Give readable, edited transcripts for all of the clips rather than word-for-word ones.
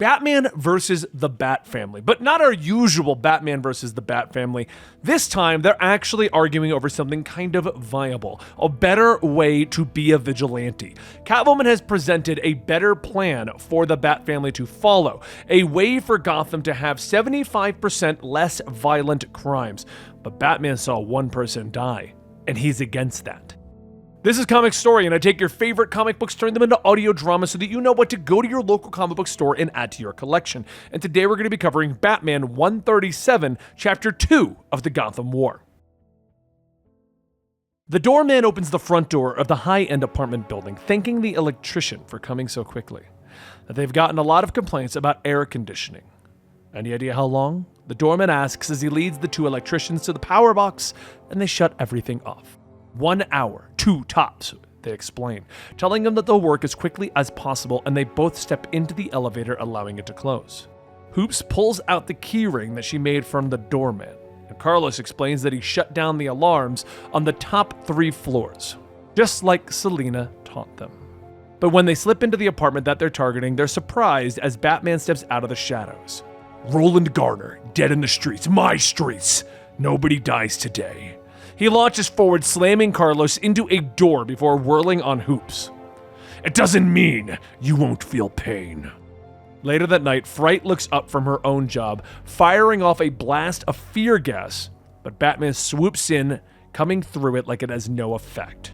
Batman versus the Bat Family, but not our usual Batman versus the Bat Family. This time, they're actually arguing over something kind of viable, a better way to be a vigilante. Catwoman has presented a better plan for the Bat Family to follow, a way for Gotham to have 75% less violent crimes. But Batman saw one person die, and he's against that. This is Comicstorian. I take your favorite comic books, turn them into audio drama so that you know what to go to your local comic book store and add to your collection. And today we're going to be covering Batman 137, Chapter 2 of the Gotham War. The doorman opens the front door of the high-end apartment building, thanking the electrician for coming so quickly. That they've gotten a lot of complaints about air conditioning. Any idea how long? The doorman asks as he leads the two electricians to the power box, and they shut everything off. 1 hour, 2 tops, they explain, telling him that they'll work as quickly as possible, and they both step into the elevator, allowing it to close. Hoops pulls out the keyring that she made from the doorman, and Carlos explains that he shut down the alarms on the top 3 floors, just like Selina taught them. But when they slip into the apartment that they're targeting, they're surprised as Batman steps out of the shadows. Roland Garner, dead in the streets, my streets. Nobody dies today. He launches forward, slamming Carlos into a door before whirling on Hoops. It doesn't mean you won't feel pain. Later that night, Fright looks up from her own job, firing off a blast of fear gas, but Batman swoops in, coming through it like it has no effect.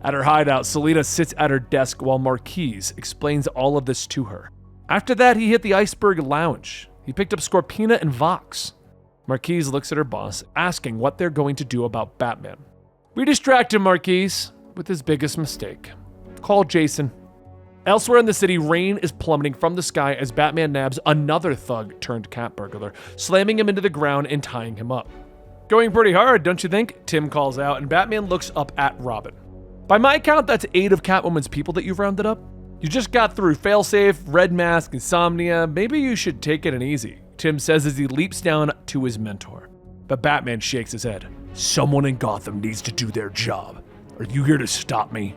At her hideout, Selina sits at her desk while Marquise explains all of this to her. After that, he hit the Iceberg Lounge. He picked up Scorpina and Vox. Marquise looks at her boss, asking what they're going to do about Batman. We distract him, Marquise, with his biggest mistake. Call Jason. Elsewhere in the city, rain is plummeting from the sky as Batman nabs another thug turned cat burglar, slamming him into the ground and tying him up. Going pretty hard, don't you think? Tim calls out, and Batman looks up at Robin. By my count, that's 8 of Catwoman's people that you've rounded up. You just got through Failsafe, Red Mask, Insomnia. Maybe you should take it easy, Tim says as he leaps down to his mentor. But Batman shakes his head. Someone in Gotham needs to do their job. Are you here to stop me?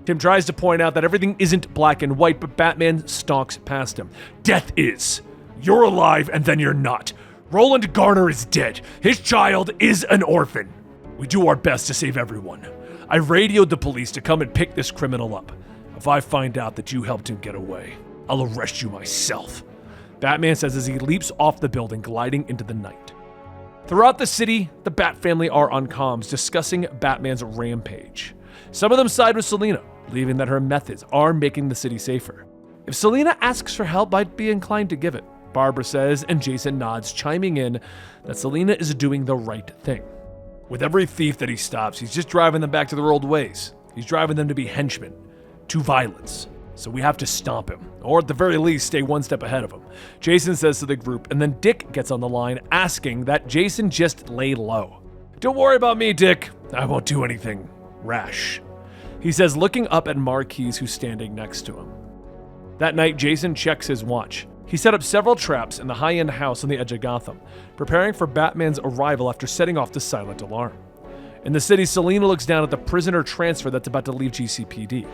Tim tries to point out that everything isn't black and white, but Batman stalks past him. Death is. You're alive and then you're not. Roland Garner is dead. His child is an orphan. We do our best to save everyone. I radioed the police to come and pick this criminal up. If I find out that you helped him get away, I'll arrest you myself. Batman says as he leaps off the building, gliding into the night. Throughout the city, the Bat Family are on comms, discussing Batman's rampage. Some of them side with Selina, believing that her methods are making the city safer. If Selina asks for help, I'd be inclined to give it, Barbara says, and Jason nods, chiming in that Selina is doing the right thing. With every thief that he stops, he's just driving them back to their old ways. He's driving them to be henchmen, to violence. So we have to stomp him, or at the very least, stay one step ahead of him, Jason says to the group, and then Dick gets on the line, asking that Jason just lay low. Don't worry about me, Dick. I won't do anything rash, he says, looking up at Marquise, who's standing next to him. That night, Jason checks his watch. He set up several traps in the high-end house on the edge of Gotham, preparing for Batman's arrival after setting off the silent alarm. In the city, Selina looks down at the prisoner transfer that's about to leave GCPD.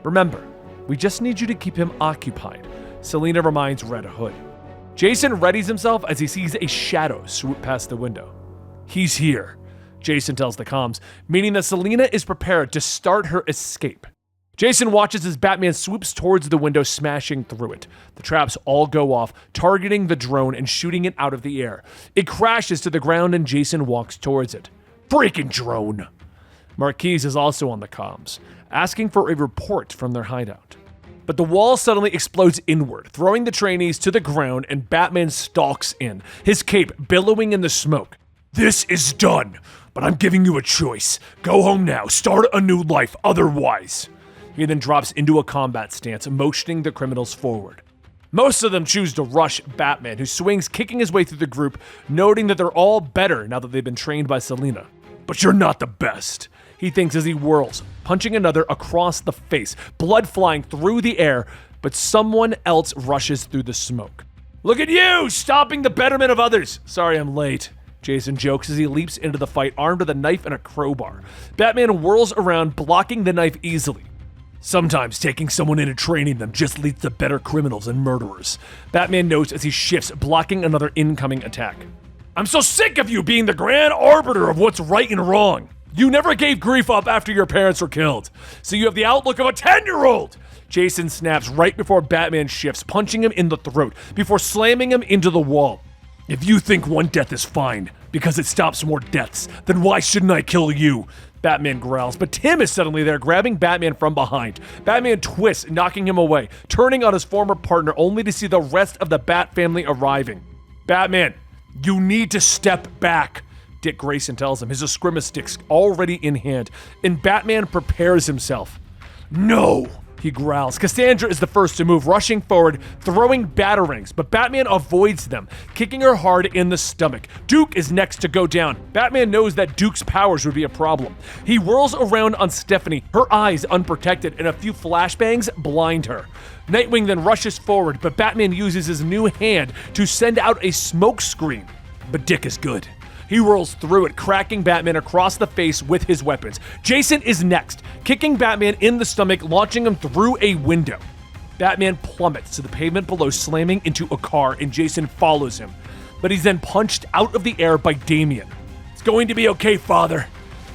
Remember, we just need you to keep him occupied, Selina reminds Red Hood. Jason readies himself as he sees a shadow swoop past the window. He's here, Jason tells the comms, meaning that Selina is prepared to start her escape. Jason watches as Batman swoops towards the window, smashing through it. The traps all go off, targeting the drone and shooting it out of the air. It crashes to the ground and Jason walks towards it. Freaking drone! Marquise is also on the comms, asking for a report from their hideout. But the wall suddenly explodes inward, throwing the trainees to the ground, and Batman stalks in, his cape billowing in the smoke. This is done, but I'm giving you a choice. Go home now, start a new life, otherwise. He then drops into a combat stance, motioning the criminals forward. Most of them choose to rush Batman, who swings, kicking his way through the group, noting that they're all better now that they've been trained by Selina. But you're not the best, he thinks as he whirls, punching another across the face, blood flying through the air, but someone else rushes through the smoke. Look at you, stopping the betterment of others. Sorry I'm late, Jason jokes as he leaps into the fight, armed with a knife and a crowbar. Batman whirls around, blocking the knife easily. Sometimes taking someone in and training them just leads to better criminals and murderers. Batman notes as he shifts, blocking another incoming attack. I'm so sick of you being the grand arbiter of what's right and wrong. You never gave grief up after your parents were killed, so you have the outlook of a 10-year-old! Jason snaps right before Batman shifts, punching him in the throat before slamming him into the wall. If you think one death is fine because it stops more deaths, then why shouldn't I kill you? Batman growls, but Tim is suddenly there, grabbing Batman from behind. Batman twists, knocking him away, turning on his former partner only to see the rest of the Bat family arriving. Batman, you need to step back, Dick Grayson tells him, his escrima sticks already in hand, and Batman prepares himself. No, he growls. Cassandra is the first to move, rushing forward, throwing batarangs, but Batman avoids them, kicking her hard in the stomach. Duke is next to go down. Batman knows that Duke's powers would be a problem. He whirls around on Stephanie, her eyes unprotected, and a few flashbangs blind her. Nightwing then rushes forward, but Batman uses his new hand to send out a smoke screen. But Dick is good. He rolls through it, cracking Batman across the face with his weapons. Jason is next, kicking Batman in the stomach, launching him through a window. Batman plummets to the pavement below, slamming into a car, and Jason follows him. But he's then punched out of the air by Damian. It's going to be okay, father,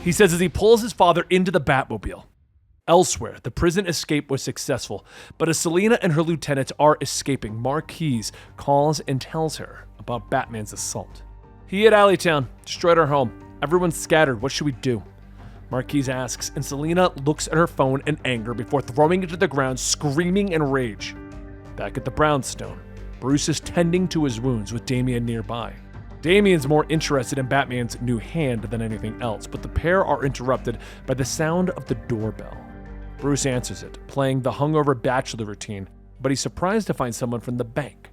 he says as he pulls his father into the Batmobile. Elsewhere, the prison escape was successful, but as Selina and her lieutenants are escaping, Marquise calls and tells her about Batman's assault. He hit Alleytown, destroyed our home. Everyone's scattered. What should we do? Marquise asks, and Selina looks at her phone in anger before throwing it to the ground, screaming in rage. Back at the brownstone, Bruce is tending to his wounds with Damian nearby. Damian's more interested in Batman's new hand than anything else, but the pair are interrupted by the sound of the doorbell. Bruce answers it, playing the hungover bachelor routine, but he's surprised to find someone from the bank,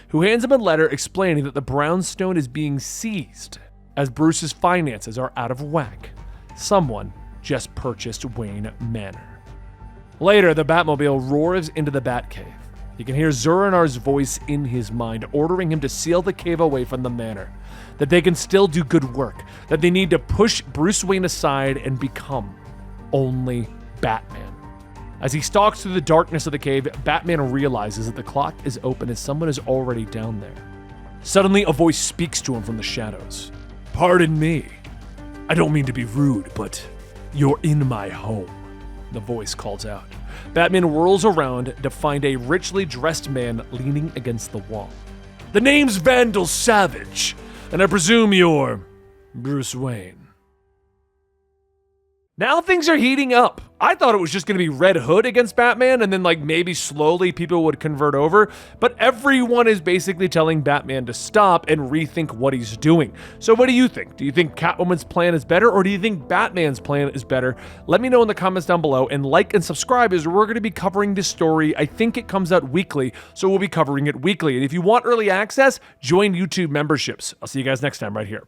who hands him a letter explaining that the brownstone is being seized as Bruce's finances are out of whack. Someone just purchased Wayne Manor. Later, the Batmobile roars into the Batcave. You can hear Zur-Anar's voice in his mind, ordering him to seal the cave away from the manor, that they can still do good work, that they need to push Bruce Wayne aside and become only Batman. As he stalks through the darkness of the cave, Batman realizes that the clock is open and someone is already down there. Suddenly, a voice speaks to him from the shadows. Pardon me. I don't mean to be rude, but you're in my home, the voice calls out. Batman whirls around to find a richly dressed man leaning against the wall. The name's Vandal Savage, and I presume you're Bruce Wayne. Now things are heating up. I thought it was just going to be Red Hood against Batman, and then maybe slowly people would convert over, but everyone is basically telling Batman to stop and rethink what he's doing. So what do you think? Do you think Catwoman's plan is better, or do you think Batman's plan is better? Let me know in the comments down below, and like and subscribe as we're going to be covering this story. I think it comes out weekly, so we'll be covering it weekly. And if you want early access, join YouTube memberships. I'll see you guys next time right here.